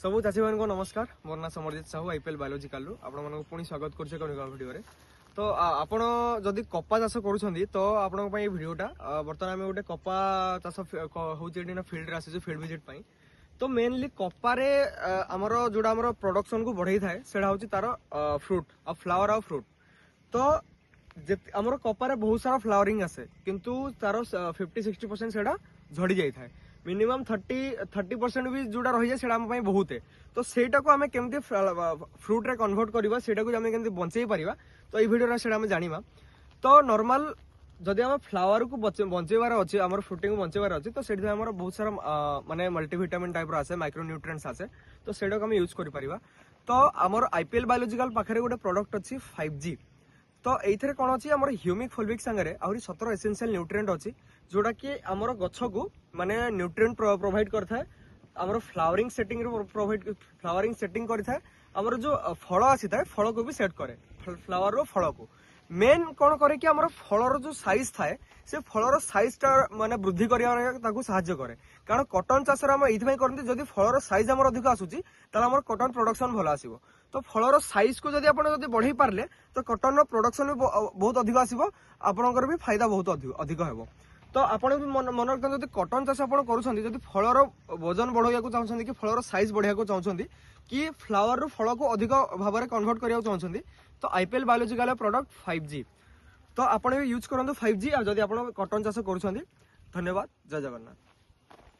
सबू चाषी मान को नमस्कार। मोर ना समरजित साहू आईपीएल बायोलॉजिकल आपण पुणी स्वागत कर भिडियो तो आपण जदि कपा चाष करुँच तो आपण भिडियोटा बर्तमान आम गोटे कपा चाष होना फिल्ड आसी फिल्ड विजिट तो मेनली कपारे आमर जोड़ा आमर प्रोडक्शन को बढ़ई थाए से तार फ्रुट आ फ्लावर आ फ्रुट तो आमर कपारे बहुत सारा फ्लावरिंग आसे किंतु तार 50-60% से झड़ी जाए था मिनिमम 30% भी जोड़ा रही जाए सेटा हम बहुत है तो सेटा को आम केमती फ्रुट रे कन्वर्ट करवा सेटा को आम केमती बंचई पारिबा तो ये वीडियो सेटा आम जानिबा। तो नॉर्मल जदि आम फ्लावर को बंचेबार अच्छे आम फ्रुटिंग बंचेबार अच्छे तो से बहुत सारा माने मल्टीविटामिन टाइप आसे माइक्रोन्यूट्रिएंट्स आसे तो सेटा को आम यूज कर पारिबा। तो आमर आईपीएल बायोलॉजिकल पाखरे गोटे प्रोडक्ट अच्छी 5G तो ये कौन अच्छी आम ह्यूमिक फॉल्विक सांगे आहरी 17 एसेंशियल न्यूट्रिएंट अच्छी जोड़ा कि आमर गछ को माने न्यूट्रिएंट प्रोवाइड करता है आमर फ्लावरिंग सेटिंग करता है आमर जो फल आसी था फल को भी सेट करे फ्लावर रो फल को मेन कौन करे कि आमर फलर जो साइज थाए से फलर साइज टा माने वृद्धि करिया साहाय्य करे कारण कॉटन चाष आम ये करते जदि फलर साइज आमर अधिक आसूची ताले आमर कॉटन प्रोडक्शन भल आसीबो तो फलर साइज को जदि आपण जदि बढ़ई पारले तो कॉटन रो प्रोडक्शन भी बहुत अधिक आसीबो आपनकर भी फायदा बहुत अधिक हेबो। तो आपण भी मन रखते जदि कॉटन चाष आपण करूछंती जदि फलर वजन बढ़ाइया को चाहछंती कि फलर साइज बढ़ाइया को चाहछंती कि फ्लावर रो फल को अधिक भाव में कन्वर्ट करिया को चाहछंती तो आईपीएल बायोलॉजिकल प्रोडक्ट 5G तो आपण भी यूज करंतु 5G आ जदि आपण कॉटन चाष करूछंती। धन्यवाद। जय जगन्नाथ।